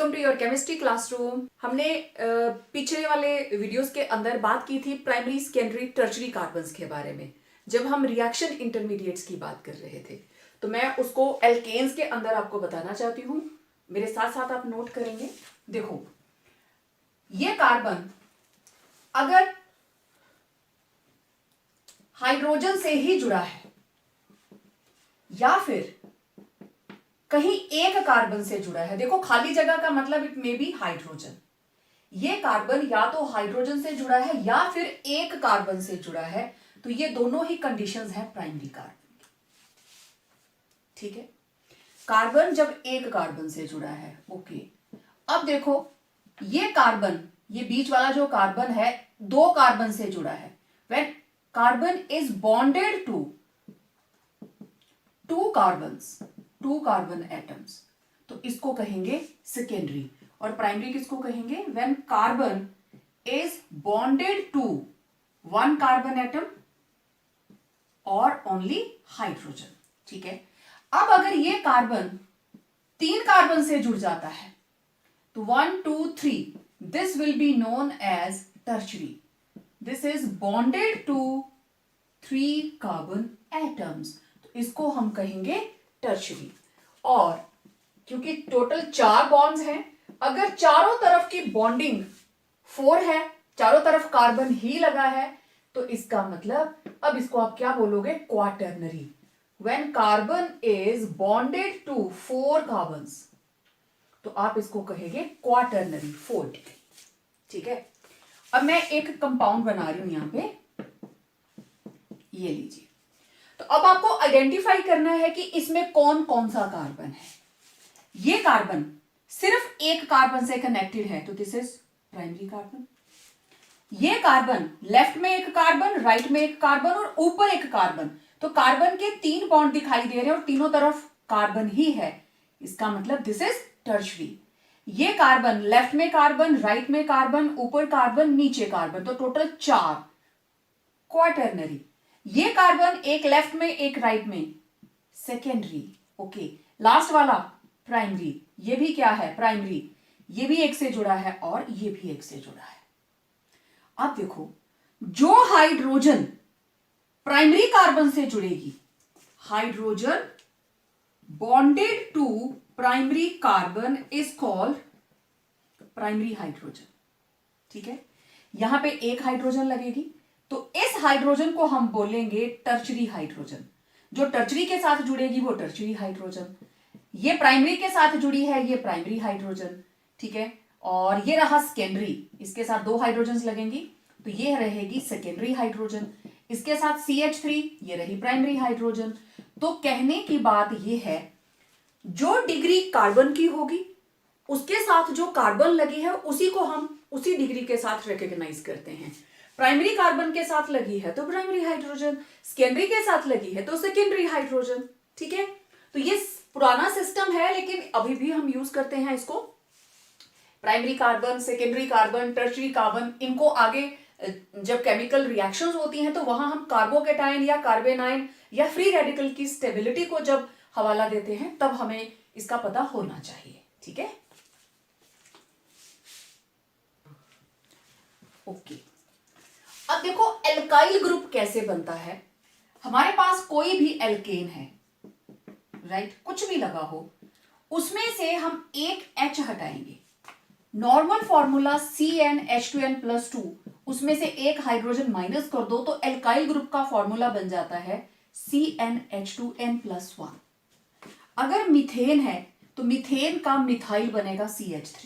Welcome to your chemistry classroom. हमने पिछले वाले वीडियोस के अंदर बात की थी प्राइमरी, सेकेंडरी, टर्शरी कार्बन्स के बारे में, जब हम रिएक्शन इंटरमीडिएट्स की बात कर रहे थे। तो मैं उसको एल्केन्स के अंदर आपको बताना चाहती हूँ, मेरे साथ साथ आप नोट करेंगे। देखो, ये कार्बन अगर हाइड्रोजन से ही जुड़ा है या फिर कहीं एक कार्बन से जुड़ा है, देखो खाली जगह का मतलब इट मे बी हाइड्रोजन। ये कार्बन या तो हाइड्रोजन से जुड़ा है या फिर एक कार्बन से जुड़ा है, तो ये दोनों ही कंडीशंस हैं प्राइमरी कार्बन की। ठीक है, कार्बन जब एक कार्बन से जुड़ा है, ओके। अब देखो, ये कार्बन, ये बीच वाला जो कार्बन है, दो कार्बन से जुड़ा है। When carbon is bonded to two carbon atoms, तो इसको कहेंगे सेकेंडरी। और प्राइमरी किसको कहेंगे? When carbon is bonded to one carbon atom और ओनली हाइड्रोजन। ठीक है, अब अगर ये कार्बन तीन कार्बन से जुड़ जाता है, तो 1 2 3, this will be known as tertiary. This is bonded to 3 carbon atoms, तो इसको हम कहेंगे टर्शरी। और क्योंकि टोटल 4 बॉन्ड्स हैं, अगर चारों तरफ की बॉन्डिंग 4 है, चारों तरफ कार्बन ही लगा है, तो इसका मतलब अब इसको आप क्या बोलोगे? Quaternary. When carbon is bonded to 4 carbons, तो आप इसको कहेंगे क्वाटर्नरी, 4 डिग्री। ठीक है, अब मैं एक कंपाउंड बना रही हूं यहां पे, ये लीजिए। तो अब आपको आइडेंटिफाई करना है कि इसमें कौन कौन सा कार्बन है। ये कार्बन सिर्फ एक कार्बन से कनेक्टेड है, तो दिस इज प्राइमरी कार्बन। ये कार्बन लेफ्ट में एक कार्बन, राइट में एक कार्बन और ऊपर एक कार्बन, तो कार्बन के 3 बॉन्ड दिखाई दे रहे हैं और तीनों तरफ कार्बन ही है, इसका मतलब दिस इज टर्शरी। ये कार्बन लेफ्ट में कार्बन, राइट में कार्बन, ऊपर कार्बन, नीचे कार्बन, तो टोटल 4, क्वाटर्नरी। ये कार्बन एक लेफ्ट में एक राइट में, सेकेंडरी। ओके, लास्ट वाला प्राइमरी, ये भी क्या है? प्राइमरी। ये भी एक से जुड़ा है और ये भी एक से जुड़ा है। अब देखो, जो हाइड्रोजन प्राइमरी कार्बन से जुड़ेगी, hydrogen bonded to primary carbon is called primary hydrogen. ठीक है, यहां पे एक हाइड्रोजन लगेगी, तो इस हाइड्रोजन को हम बोलेंगे टर्शरी हाइड्रोजन। जो टर्शरी के साथ जुड़ेगी वो टर्शरी हाइड्रोजन। ये प्राइमरी के साथ जुड़ी है, ये प्राइमरी हाइड्रोजन। ठीक है, और ये रहा सेकेंडरी, इसके साथ 2 हाइड्रोजन लगेंगी, तो ये रहेगी सेकेंडरी हाइड्रोजन। इसके साथ CH3, ये रही प्राइमरी हाइड्रोजन। तो कहने की बात ये है, जो डिग्री कार्बन की होगी उसके साथ जो कार्बन लगी है उसी को हम उसी डिग्री के साथ रिकॉग्नाइज करते हैं। प्राइमरी कार्बन के साथ लगी है तो प्राइमरी हाइड्रोजन, सेकेंडरी के साथ लगी है तो सेकेंडरी हाइड्रोजन। ठीक है, तो ये पुराना सिस्टम है, लेकिन अभी भी हम यूज करते हैं इसको। Primary carbon, secondary carbon, tertiary carbon, इनको आगे जब केमिकल रिएक्शंस होती हैं तो वहां हम कार्बोकेटायन या कार्बेनाइन या फ्री रेडिकल की स्टेबिलिटी को जब हवाला देते हैं, तब हमें इसका पता होना चाहिए। ठीक है, ओके। अब देखो, एल्काइल ग्रुप कैसे बनता है। हमारे पास कोई भी एल्केन है, राइट, कुछ भी लगा हो, उसमें से हम एक H हटाएंगे। नॉर्मल फॉर्मूला CnH2n+2, उसमें से एक हाइड्रोजन माइनस कर दो तो एल्काइल ग्रुप का फॉर्मूला बन जाता है CnH2n+1। अगर मीथेन है तो मीथेन का मिथाइल बनेगा CH3,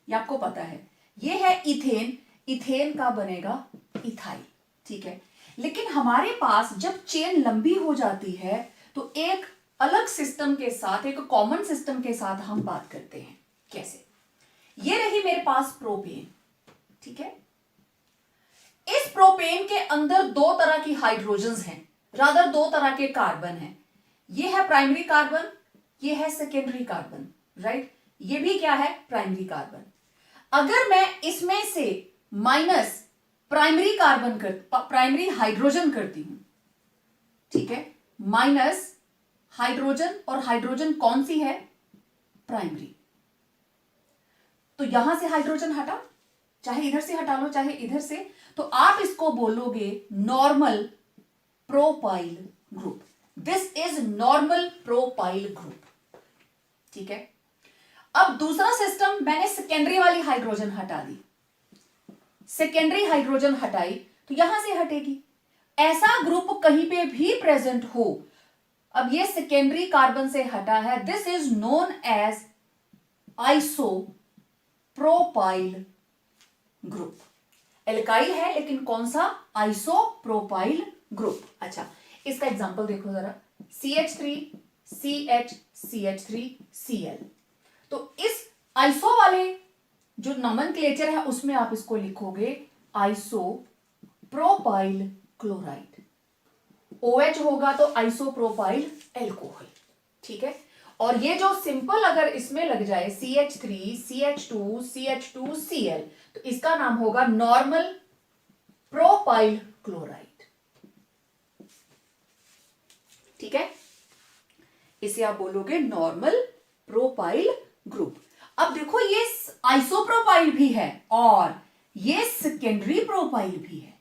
ये आपको पता है। ये है इथेन, इथेन का बनेगा इथाइल। ठीक है, लेकिन हमारे पास जब चेन लंबी हो जाती है तो एक अलग सिस्टम के साथ, एक कॉमन सिस्टम के साथ हम बात करते हैं। कैसे? ये रही मेरे पास प्रोपेन। ठीक है, इस प्रोपेन के अंदर 2 तरह की हाइड्रोजन्स हैं, रादर 2 तरह के कार्बन हैं। ये है प्राइमरी कार्बन, ये है सेकेंडरी कार्बन, राइट। ये भी क्या है? Primary carbon. अगर मैं इसमें से माइनस प्राइमरी हाइड्रोजन करती हूं, ठीक है, माइनस हाइड्रोजन, और हाइड्रोजन कौन सी है? प्राइमरी। तो यहां से हाइड्रोजन हटा, चाहे इधर से हटा लो चाहे इधर से, तो आप इसको बोलोगे normal propyl group. This is normal propyl group. ठीक है, अब दूसरा सिस्टम, मैंने सेकेंडरी वाली हाइड्रोजन हटा दी, सेकेंडरी हाइड्रोजन हटाई तो यहां से हटेगी। ऐसा ग्रुप कहीं पे भी प्रेजेंट हो, अब ये सेकेंडरी कार्बन से हटा है, this is known as isopropyl group. Alkyl है लेकिन कौन सा, आइसोप्रोपाइल ग्रुप। अच्छा, इसका एग्जांपल देखो जरा, CH3 CH CH3 Cl। तो इस आइसो वाले जो नोमेनक्लेचर है उसमें आप इसको लिखोगे आइसोप्रोपाइल क्लोराइड। OH होगा तो आइसोप्रोपाइल एल्कोहल। ठीक है, और ये जो सिंपल अगर इसमें लग जाए CH3 CH2 CH2 Cl, तो इसका नाम होगा नॉर्मल प्रोपाइल क्लोराइड। ठीक है, इसे आप बोलोगे नॉर्मल प्रोपाइल ग्रुप। अब देखो ये आइसोप्रोपाइल भी है और ये सेकेंडरी प्रोपाइल भी है,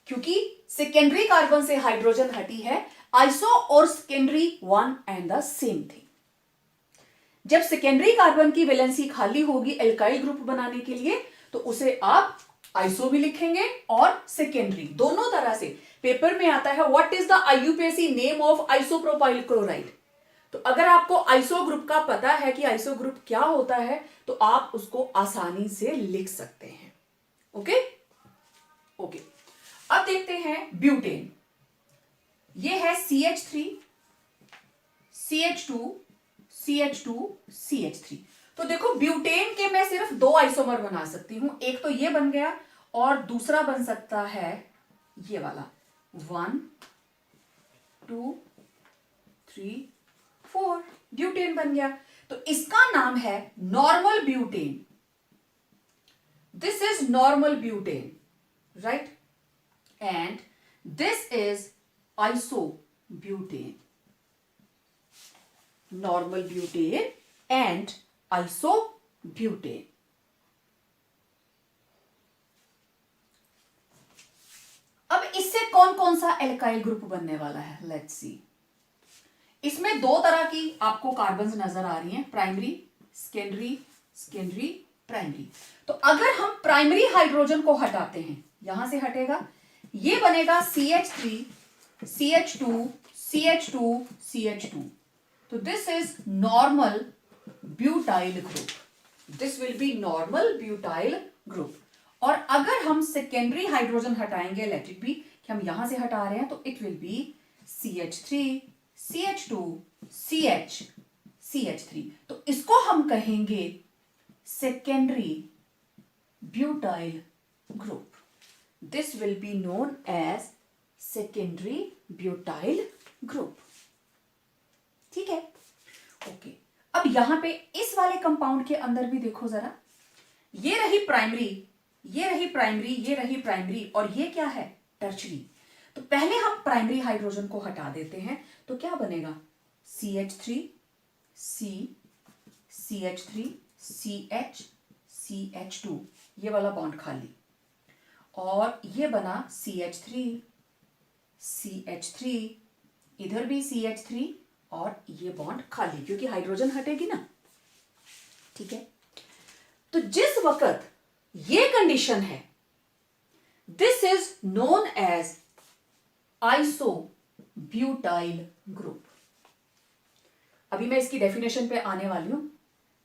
क्योंकि सेकेंडरी कार्बन से हाइड्रोजन हटी है। आइसो और secondary one and the same thing. जब सेकेंडरी कार्बन की वैलेंसी खाली होगी एल्काइल ग्रुप बनाने के लिए, तो उसे आप आइसो भी लिखेंगे और सेकेंडरी, दोनों तरह से। पेपर में आता है what is the IUPAC name of isopropyl chloride. तो अगर आपको आइसो ग्रुप का पता है कि आइसो ग्रुप क्या होता है, तो आप उसको आसानी से लिख सकते हैं। ओके ओके, अब देखते हैं ब्यूटेन। ये है CH3 CH2 CH2 CH3। तो देखो ब्यूटेन के मैं सिर्फ दो आइसोमर बना सकती हूं, एक तो ये बन गया और दूसरा बन सकता है ये वाला, 1 2 3 4, ब्यूटेन बन गया। तो इसका नाम है normal butane. This is normal butane, right, and this is isobutane, normal butane and isobutane। अब इससे कौन कौन सा एल्काइल ग्रुप बनने वाला है, लेट्स सी। इसमें दो तरह की आपको कार्बन्स नजर आ रही हैं, प्राइमरी सेकेंडरी, सेकेंडरी प्राइमरी। तो अगर हम प्राइमरी हाइड्रोजन को हटाते हैं, यहां से हटेगा, ये बनेगा CH3 CH2 CH2 CH2। तो this is normal butyl group, this will B normal butyl group. और अगर हम सेकेंडरी हाइड्रोजन हटाएंगे, लेट इट बी कि हम यहां से हटा रहे हैं, तो it will be CH3 CH2 CH CH3। तो इसको हम कहेंगे secondary butyl group. This will be known as secondary butyl group. ठीक है, ओके। अब यहां पे इस वाले कंपाउंड के अंदर भी देखो जरा, ये रही प्राइमरी, ये रही प्राइमरी, ये रही प्राइमरी, और ये क्या है, टर्शरी। तो पहले हम प्राइमरी हाइड्रोजन को हटा देते हैं, तो क्या बनेगा, CH3 C CH3 CH CH2, ये वाला बॉन्ड खाली, और ये बना CH3 CH3, इधर भी CH3, और ये बॉन्ड खाली, क्योंकि हाइड्रोजन हटेगी ना। ठीक है, तो जिस वक्त ये कंडीशन है, this is known as isobutyl group. अभी मैं इसकी डेफिनेशन पे आने वाली हूं।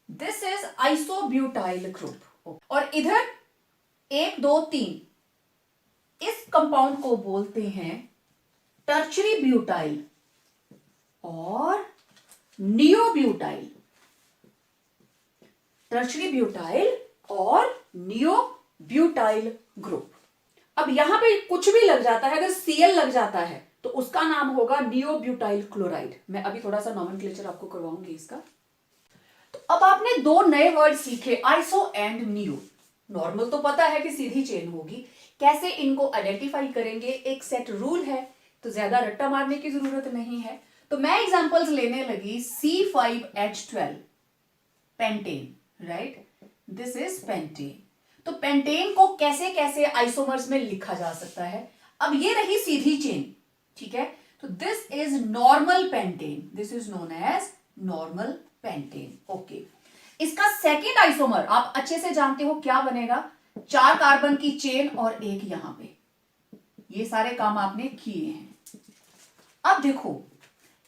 This is isobutyl group. और इधर 1 2 3, इस कंपाउंड को बोलते हैं टर्शरी ब्यूटाइल और नियोब्यूटाइल। टर्शरी ब्यूटाइल और नियोब्यूटाइल ग्रुप। अब यहां पे कुछ भी लग जाता है, अगर Cl लग जाता है तो उसका नाम होगा नियोब्यूटाइल क्लोराइड। मैं अभी थोड़ा सा नॉमेनक्लेचर आपको करवाऊंगी इसका। तो अब आपने दो नए वर्ड सीखे, आइसो एंड नियो। नॉर्मल तो पता है कि सीधी चेन होगी, कैसे इनको आइडेंटिफाई करेंगे, एक सेट रूल है, तो ज्यादा रट्टा मारने की जरूरत नहीं है। तो मैं एग्जांपल्स लेने लगी, C5H12 pentane, right, this is pentane. तो पेंटेन को कैसे कैसे आइसोमर्स में लिखा जा सकता है। अब ये रही सीधी चेन, ठीक है, तो this is normal pentane, this is known as normal pentane. Okay, इसका सेकेंड आइसोमर आप अच्छे से जानते हो क्या बनेगा, 4 कार्बन की चेन और एक यहां पे, ये सारे काम आपने किए हैं। अब देखो,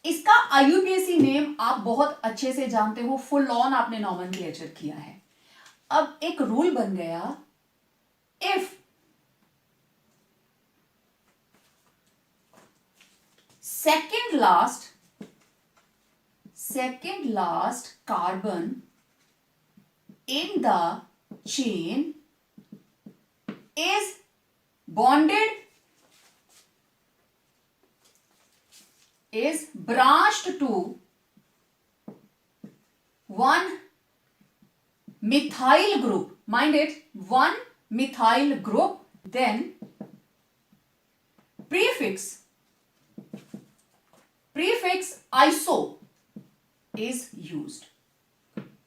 इसका आईयूपीएसी नेम आप बहुत अच्छे से जानते हो, फुल ऑन आपने नॉमेनक्लेचर किया है। अब एक रूल बन गया, if second last carbon in the chain is branched to one methyl group, mind it, one methyl group, then prefix iso is used।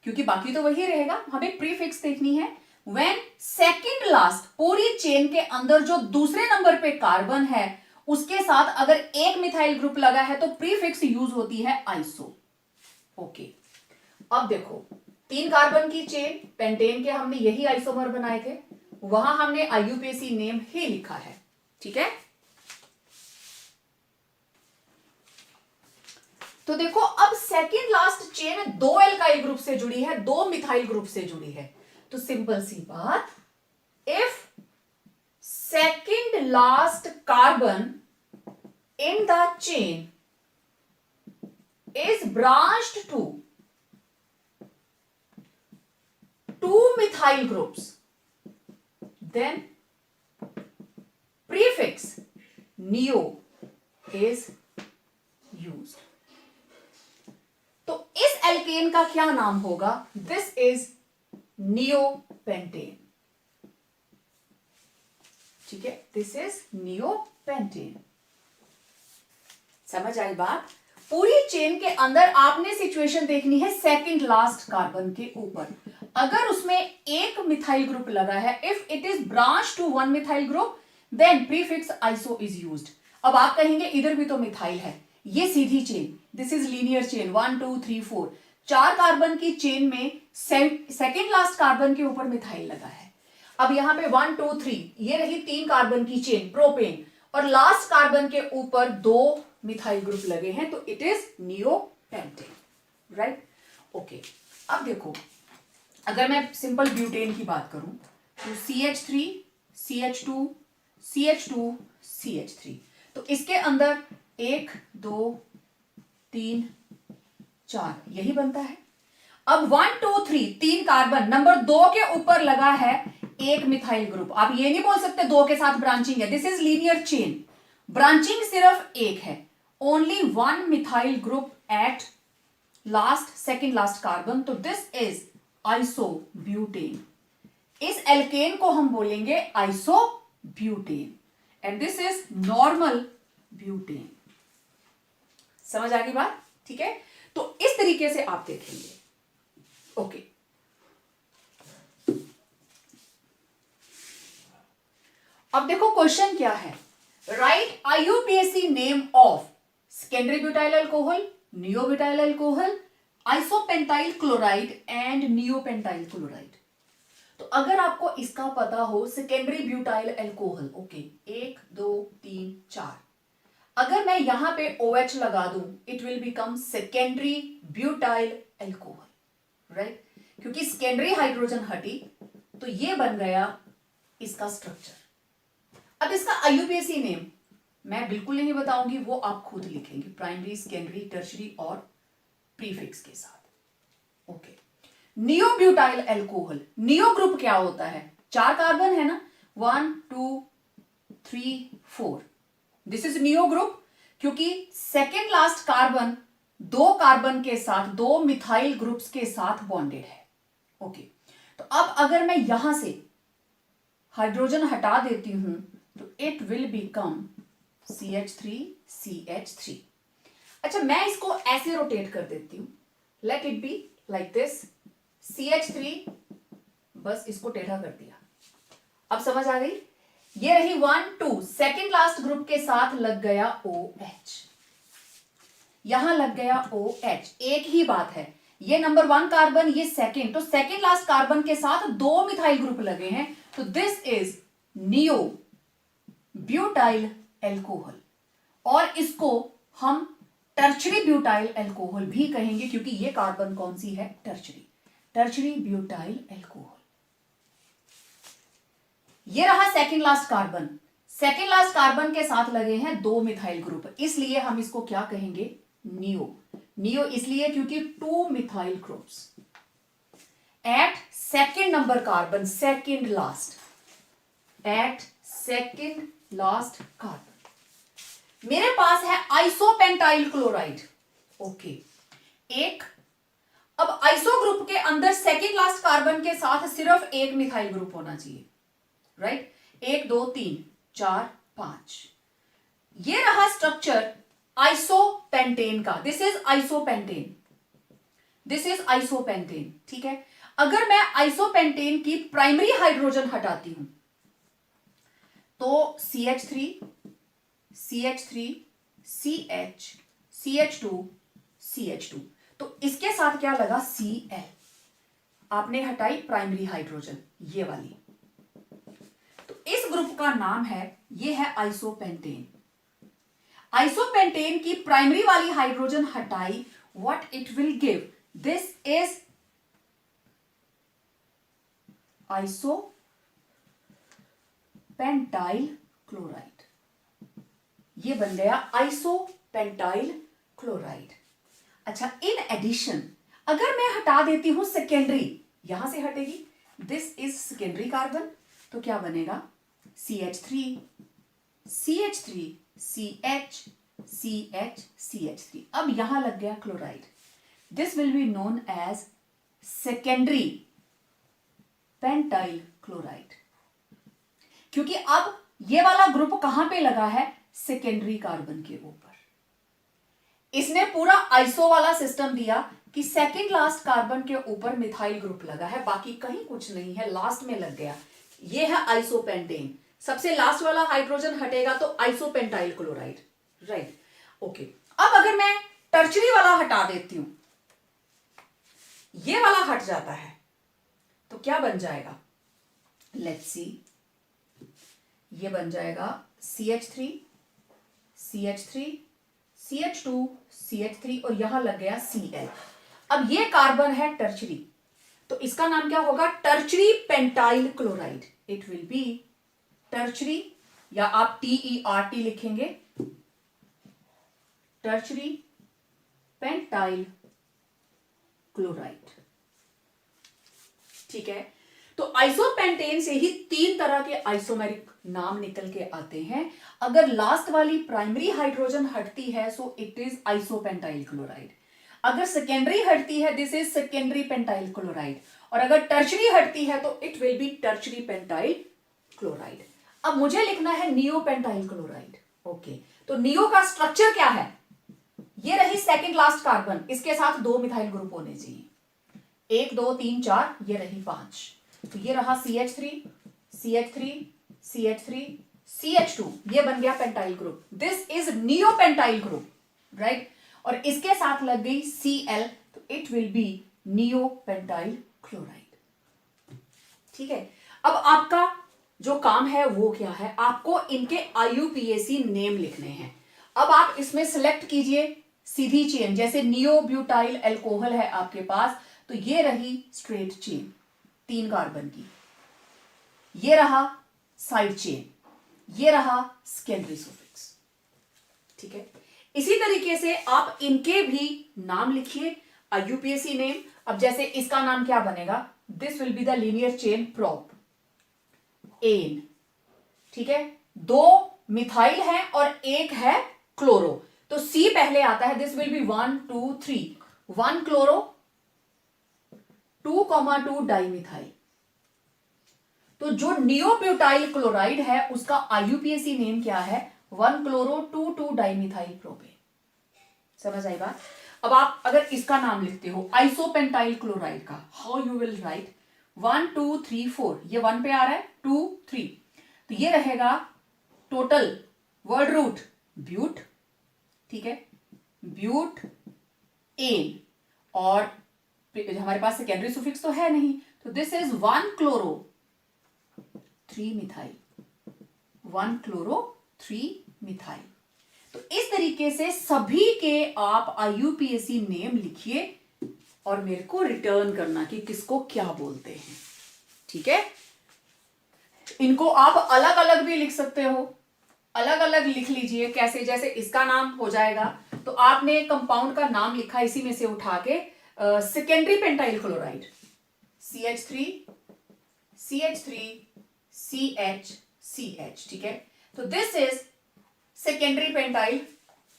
क्योंकि बाकी तो वही रहेगा, हमें प्रीफिक्स देखनी है। व्हेन सेकंड लास्ट, पूरी चेन के अंदर जो दूसरे नंबर पे कार्बन है उसके साथ अगर एक मिथाइल ग्रुप लगा है तो प्रीफिक्स यूज होती है आइसो। ओके, अब देखो 3 कार्बन की चेन, पेंटेन के हमने यही आइसोमर बनाए थे, वहां हमने आईयूपीएसी नेम ही लिखा है, ठीक है। तो देखो, अब second last chain 2 alkyl group से जुड़ी है, 2 मिथाइल ग्रुप से जुड़ी है, तो सिंपल सी बात, if second last carbon in the chain is branched to 2 methyl groups, then prefix neo is used। तो इस एल्केन का क्या नाम होगा, दिस इज नियोपेंटेन, ठीक है, दिस इज नियोपेंटेन। समझ आई बात। पूरी चेन के अंदर आपने सिचुएशन देखनी है सेकंड लास्ट कार्बन के ऊपर, अगर उसमें एक मिथाइल ग्रुप लगा है, if it is branch to 1 methyl group, then prefix iso is used. अब आप कहेंगे इधर भी तो मिथाइल है, ये सीधी chain, this is linear chain, 1 2 3 4, 4 carbon की चेन में सेकंड लास्ट कार्बन के ऊपर मिथाइल लगा है। अब यहां पे 1 2 3, ये रही 3 कार्बन की चेन प्रोपेन, और लास्ट कार्बन के ऊपर 2 मिथाइल ग्रुप लगे हैं, तो it is neopentane, right. Okay, अब देखो, अगर मैं सिंपल ब्यूटेन की बात करूं तो CH3 CH2 CH2 CH3, तो इसके अंदर 1 2 3 4 यही बनता है। अब 1 2 3 3 कार्बन, नंबर 2 के ऊपर लगा है एक मिथाइल ग्रुप। आप ये नहीं बोल सकते 2 के साथ ब्रांचिंग है, this is linear chain, branching सिर्फ एक है, only 1 methyl group at last second last carbon, तो दिस इज आइसोब्यूटेन। इस एल्केन को हम बोलेंगे isobutane, and this is normal butane. समझ आ गई बात, ठीक है। तो इस तरीके से आप देखेंगे। ओके, अब देखो क्वेश्चन क्या है, right IUPAC name of secondary butyl alcohol, neobutyl alcohol, isopentyl chloride and neopentyl chloride. तो अगर आपको इसका पता हो, सेकेंडरी ब्यूटाइल अल्कोहल, ओके, 1 2 3 4, अगर मैं यहां पे OH लगा दूं, it will become secondary butyl alcohol, right, क्योंकि सेकेंडरी हाइड्रोजन हटी तो ये बन गया इसका स्ट्रक्चर। अब इसका आईयूपीएसी नेम मैं बिल्कुल नहीं बताऊंगी, वो आप खुद लिखेंगे, प्राइमरी सेकेंडरी टर्शरी और प्रीफिक्स के साथ। ओके, नियोब्यूटाइल अल्कोहल, नियो ग्रुप क्या होता है, 4 कार्बन है ना, 1 2 3 4, दिस इज नियो ग्रुप, क्योंकि सेकेंड लास्ट कार्बन 2 कार्बन के साथ 2 मिथाइल ग्रुप्स के साथ बॉन्डेड है। ओके, तो अब अगर मैं यहां से हाइड्रोजन हटा देती हूं तो it will become CH3 CH3। अच्छा, मैं इसको ऐसे रोटेट कर देती हूं, let it be like this, CH3, बस इसको टेढ़ा कर दिया। अब समझ आ गई? ये रही 1 2, सेकेंड लास्ट ग्रुप के साथ लग गया OH, यहां लग गया OH। एक ही बात है, ये नंबर 1 कार्बन, ये सेकेंड, तो सेकेंड लास्ट कार्बन के साथ 2 मिथाइल ग्रुप लगे हैं, तो this is neo butyl alcohol, और इसको हम टर्शरी ब्यूटाइल एल्कोहल भी कहेंगे, क्योंकि ये कार्बन कौन सी है? Tertiary butyl alcohol. ये रहा second last carbon, second last carbon के साथ लगे हैं 2 मिथाइल ग्रुप, इसलिए हम इसको क्या कहेंगे? नियो इसलिए क्योंकि 2 methyl groups at second number carbon, second last, at second last carbon. मेरे पास है आइसोपेंटाइल क्लोराइड, ओके, एक। अब आइसो ग्रुप के अंदर सेकेंड लास्ट कार्बन के साथ सिर्फ एक मिथाइल ग्रुप होना चाहिए, राइट? 1 2 3 4 5। ये रहा स्ट्रक्चर आइसोपेंटेन का, this is isopentane, this is isopentane, ठीक है। अगर मैं आइसोपेंटेन की प्राइमरी हाइड्रोजन हटाती हूं तो CH3 CH3 CH CH2 CH2, तो इसके साथ क्या लगा? Cl। आपने हटाई प्राइमरी हाइड्रोजन, ये वाली, तो इस ग्रुप का नाम है, ये है आइसोपेंटेन। आइसोपेंटेन की प्राइमरी वाली हाइड्रोजन हटाई, what it will give? This is isopentyl chloride, ये बन गया आइसोपेंटाइल क्लोराइड। अच्छा, इन एडिशन अगर मैं हटा देती हूं सेकेंडरी, यहां से हटेगी, दिस इज सेकेंडरी कार्बन, तो क्या बनेगा? CH3 CH3 CH CH CH3। अब यहां लग गया chloride, this will be known as secondary pentyl chloride, क्योंकि अब ये वाला ग्रुप कहां पे लगा है? सेकेंडरी कार्बन के ऊपर। इसने पूरा आइसो वाला सिस्टम दिया कि सेकेंड लास्ट कार्बन के ऊपर मिथाइल ग्रुप लगा है, बाकी कहीं कुछ नहीं है, लास्ट में लग गया। ये है आइसोपेंटेन, सबसे लास्ट वाला हाइड्रोजन हटेगा तो आइसोपेंटाइल क्लोराइड, राइट? ओके, अब अगर मैं टर्शरी वाला हटा देती हूं, ये वाला हट जाता है, तो क्या बन जाएगा? लेट्स सी, ये बन जाएगा CH3 CH3 CH2 CH3, और यहां लग गया Cl। अब ये कार्बन है टर्शरी, तो इसका नाम क्या होगा? Tertiary pentyl chloride. It will be tertiary, या आप TERT लिखेंगे, टर्शरी पेंटाइल क्लोराइड, ठीक है। तो आइसोपेंटेन से ही 3 तरह के आइसोमेरिक नाम निकल के आते हैं। अगर लास्ट वाली प्राइमरी हाइड्रोजन हटती है so it is isopentyl chloride, अगर सेकेंडरी हटती है this is secondary pentyl chloride, और अगर टर्शरी हटती है तो it will be tertiary pentyl chloride. अब मुझे लिखना है नियोपेंटाइल क्लोराइड, ओके। तो नियो का स्ट्रक्चर क्या है? ये रही सेकेंड लास्ट कार्बन, इसके साथ 2 मिथाइल ग्रुप होने चाहिए, 1 2 3 4, ये रही 5, तो ये रहा CH3 CH3 CH3 CH2, ये बन गया pentyl group, this is neopentyl group, right? और इसके साथ लग गई Cl, तो it will be neopentyl chloride, ठीक है। अब आपका जो काम है वो क्या है? आपको इनके IUPAC नेम लिखने हैं। अब आप इसमें सिलेक्ट कीजिए सीधी चेन, जैसे नियो ब्यूटाइल एल्कोहल है आपके पास, तो ये रही स्ट्रेट चेन 3 कार्बन की, ये रहा साइड चेन, ये रहा सेकेंडरी सुफिक्स, ठीक है। इसी तरीके से आप इनके भी नाम लिखिए, IUPAC नेम। अब जैसे इसका नाम क्या बनेगा? This will be the linear chain propane, ठीक है। 2 मिथाइल है और 1 है क्लोरो, तो C पहले आता है, this will B 1 2 3, 1 chloro 2,2 dimethyl. तो जो नियोब्यूटाइल क्लोराइड है उसका IUPAC नेम क्या है? 1 क्लोरो 2 डाइमिथाइल प्रोपेन। समझ आई बात? अब आप अगर इसका नाम लिखते हो आइसोपेंटाइल क्लोराइड का, हाउ यू विल राइट 1 2 3 4, ये 1 पे आ रहा है, 2 3, तो ये रहेगा टोटल वर्ड रूट ब्यूट, ठीक है, ब्यूट एन, और हमारे पास सेकेंडरी सुफिक्स तो है नहीं, तो this is 1 chloro 3 methyl, 1 chloro 3 methyl. तो इस तरीके से सभी के आप IUPAC नेम लिखिए और मेरे को रिटर्न करना कि किसको क्या बोलते हैं, ठीक है। इनको आप अलग अलग भी लिख सकते हो, अलग अलग लिख लीजिए, कैसे, जैसे इसका नाम हो जाएगा तो आपने कंपाउंड का नाम लिखा इसी में से उठा के, secondary pentyl chloride CH3 CH3 CH, ठीक है, तो this is secondary pentyl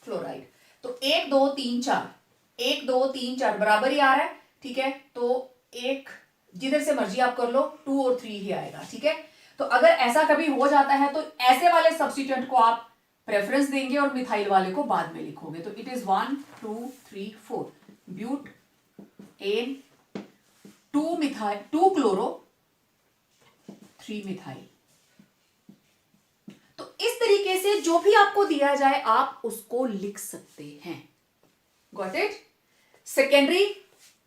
chloride. तो 1 2 3 4, 1 2 3 4 बराबर ही आ रहा है, ठीक है, तो एक जिधर से मर्जी आप कर लो, 2 और 3 ही आएगा, ठीक है। तो अगर ऐसा कभी हो जाता है तो ऐसे वाले सब्स्टिट्यूएंट को आप प्रेफरेंस देंगे और मिथाइल वाले को बाद में लिखोगे। तो it is 1 2 3 4 butane 2 methyl 2 chloro 3 methyl. तो इस तरीके से जो भी आपको दिया जाए आप उसको लिख सकते हैं। Got it. सेकेंडरी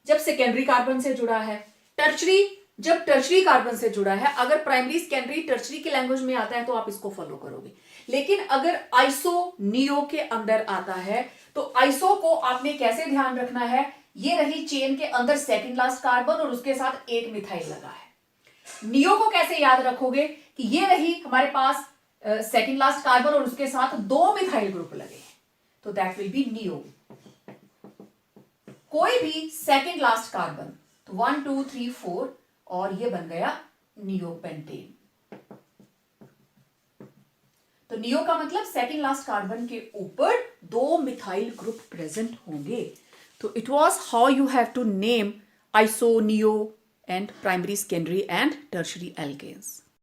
जब सेकेंडरी कार्बन से जुड़ा है, टर्शरी जब टर्शरी कार्बन से जुड़ा है, अगर प्राइमरी सेकेंडरी टर्शरी की लैंग्वेज में आता है तो आप इसको फॉलो करोगे। लेकिन अगर आइसो नियो के अंदर आता है तो आइसो को आपने कैसे ध्यान रखना है, ये रही चेन के अंदर सेकंड लास्ट कार्बन और उसके साथ एक मिथाइल लगा है। नियो को कैसे याद रखोगे कि ये रही हमारे पास सेकंड लास्ट कार्बन और उसके साथ 2 मिथाइल ग्रुप लगे हैं, तो दैट विल बी नियो। कोई भी सेकंड लास्ट कार्बन, तो 1 2 3 4 और ये बन गया नियोपेंटेन। तो नियो का मतलब सेकंड लास्ट कार्बन के ऊपर 2 मिथाइल ग्रुप प्रेजेंट होंगे। तो it was how you have to name iso, neo and primary, secondary and tertiary alkanes.